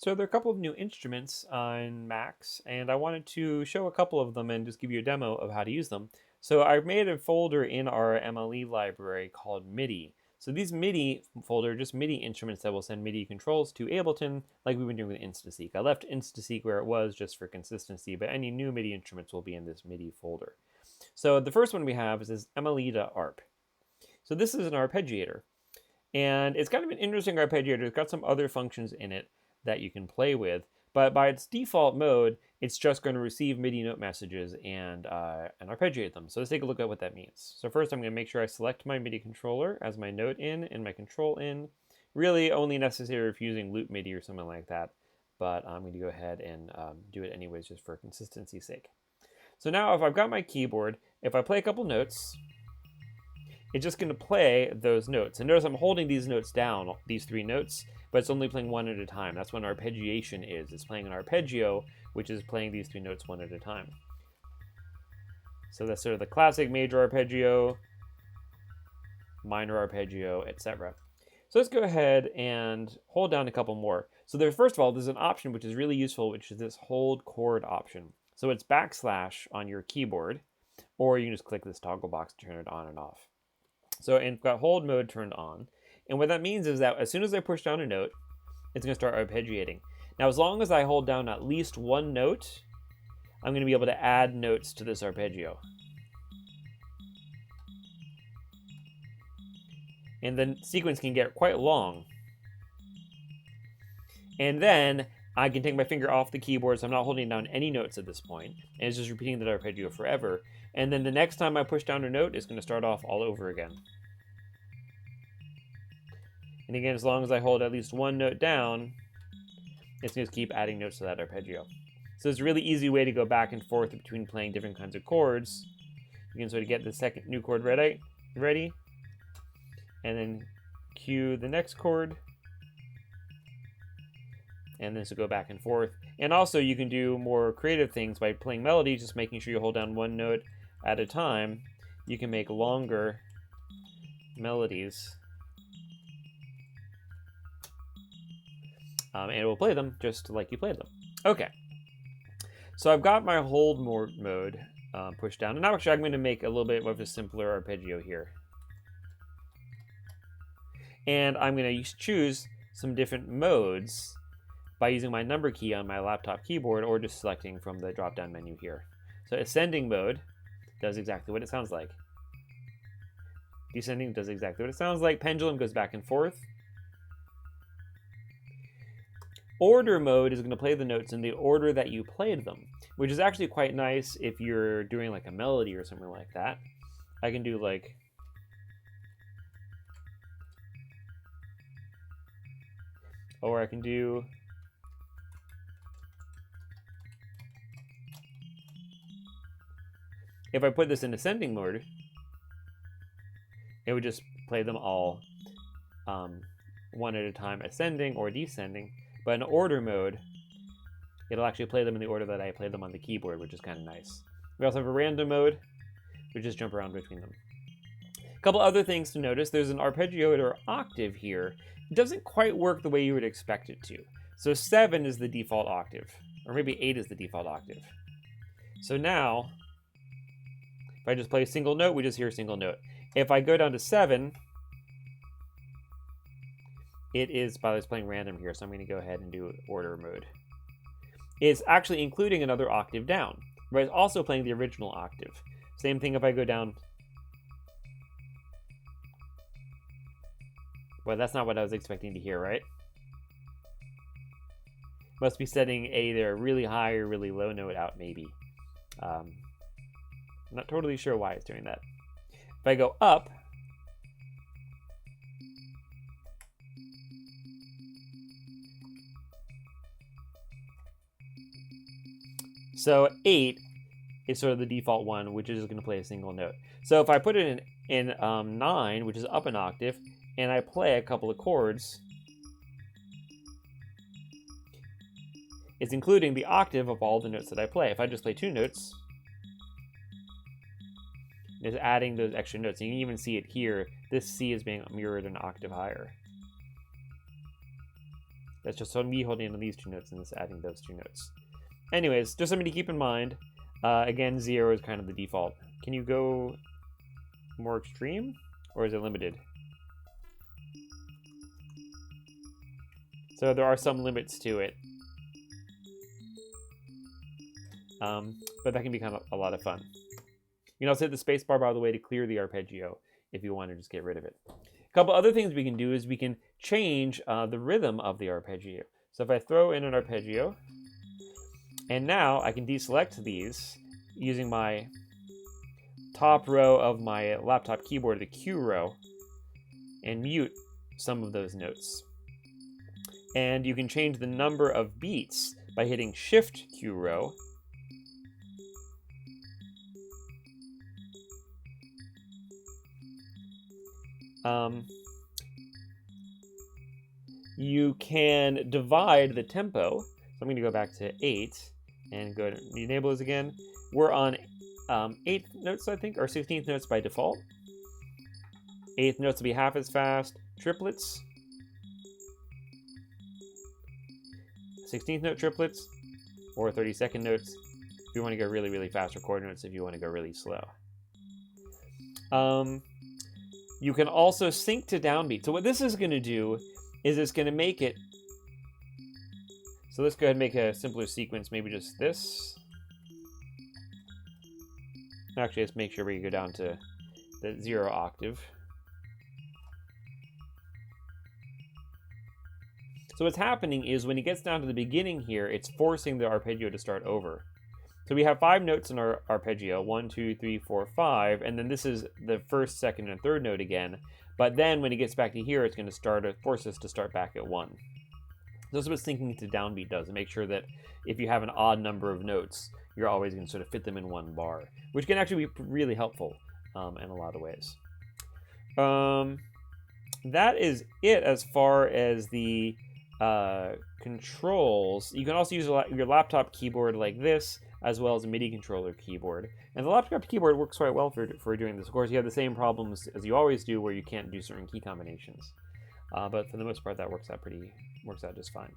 So there are a couple of new instruments on Macs, and I wanted to show a couple of them and just give you a demo of how to use them. So I've made a folder in our MLE library called MIDI. So these MIDI folder are just MIDI instruments that will send MIDI controls to Ableton, like we've been doing with Instaseek. I left Instaseek where it was just for consistency, but any new MIDI instruments will be in this MIDI folder. So the first one we have is this MLE.arp. So this is an arpeggiator. And it's kind of an interesting arpeggiator. It's got some other functions in it that you can play with, but by its default mode, it's just going to receive MIDI note messages and arpeggiate them. So let's take a look at what that means. So first I'm going to make sure I select my MIDI controller as my note in and my control in. Really only necessary if using loop MIDI or something like that, but I'm going to go ahead and do it anyways just for consistency's sake. So now if I've got my keyboard, if I play a couple notes, it's just going to play those notes. And notice I'm holding these notes down, these three notes, but it's only playing one at a time. That's what arpeggiation is. It's playing an arpeggio, which is playing these three notes one at a time. So that's sort of the classic major arpeggio, minor arpeggio, etc. So let's go ahead and hold down a couple more. So there's, first of all, there's an option which is really useful, which is this hold chord option. So it's / on your keyboard, or you can just click this toggle box to turn it on and off. So I've got hold mode turned on. And what that means is that as soon as I push down a note, it's going to start arpeggiating. Now, as long as I hold down at least one note, I'm going to be able to add notes to this arpeggio. And the sequence can get quite long. And then I can take my finger off the keyboard, so I'm not holding down any notes at this point, and it's just repeating that arpeggio forever. And then the next time I push down a note, it's going to start off all over again. And again, as long as I hold at least one note down, it's going to keep adding notes to that arpeggio. So it's a really easy way to go back and forth between playing different kinds of chords. You can sort of get the second new chord ready, and then cue the next chord, and then so go back and forth. And also you can do more creative things by playing melodies, just making sure you hold down one note at a time. You can make longer melodies. And it will play them just like you played them. Okay, so I've got my hold mode pushed down. And now actually I'm going to make a little bit of a simpler arpeggio here. And I'm going to choose some different modes by using my number key on my laptop keyboard or just selecting from the drop-down menu here. So ascending mode does exactly what it sounds like. Descending does exactly what it sounds like. Pendulum goes back and forth. Order mode is going to play the notes in the order that you played them, which is actually quite nice if you're doing like a melody or something like that. I can do like... Or I can do... If I put this in ascending mode, it would just play them all one at a time, ascending or descending. But in order mode, it'll actually play them in the order that I played them on the keyboard, which is kind of nice. We also have a random mode, which just jump around between them. A couple other things to notice. There's an arpeggiator octave here. It doesn't quite work the way you would expect it to. So 7 is the default octave, or maybe 8 is the default octave. So now, if I just play a single note, we just hear a single note. If I go down to 7, it is, by the way, it's playing random here, so I'm going to go ahead and do order mode. It's actually including another octave down, but it's also playing the original octave. Same thing if I go down. Well, that's not what I was expecting to hear, right? Must be setting either a really high or really low note out, maybe. I'm not totally sure why it's doing that. If I go up, so 8 is sort of the default one, which is going to play a single note. So if I put it in 9, which is up an octave, and I play a couple of chords, it's including the octave of all the notes that I play. If I just play 2 notes, it's adding those extra notes. And you can even see it here. This C is being mirrored an octave higher. That's just me holding on these two notes and this adding those two notes. Anyways, just something to keep in mind. Again, 0 is kind of the default. Can you go more extreme, or is it limited? So there are some limits to it. But that can be kind of a lot of fun. You can also hit the space bar, by the way, to clear the arpeggio if you want to just get rid of it. A couple other things we can do is we can change the rhythm of the arpeggio. So if I throw in an arpeggio, and now I can deselect these using my top row of my laptop keyboard, the Q row, and mute some of those notes. And you can change the number of beats by hitting Shift Q row. You can divide the tempo. So I'm going to go back to 8 and go to enable this again. We're on 8th notes, I think, or 16th notes by default. 8th notes will be half as fast. Triplets. 16th note triplets, or 32nd notes if you want to go really, really fast, or quarter notes if you want to go really slow. You can also sync to downbeat. So what this is going to do is it's going to make it... So let's go ahead and make a simpler sequence, maybe just this. Actually, let's make sure we go down to the 0 octave. So what's happening is when it gets down to the beginning here, it's forcing the arpeggio to start over. So we have 5 notes in our arpeggio, 1, 2, 3, 4, 5, and then this is the first, second, and third note again. But then when it gets back to here, it's going to force us to start back at 1. That's what syncing to downbeat does, and make sure that if you have an odd number of notes, you're always going to sort of fit them in one bar, which can actually be really helpful in a lot of ways. That is it as far as the controls. You can also use your laptop keyboard like this, as well as a MIDI controller keyboard. And the laptop keyboard works quite well for doing this. Of course, you have the same problems as you always do, where you can't do certain key combinations. But for the most part, that works out just fine.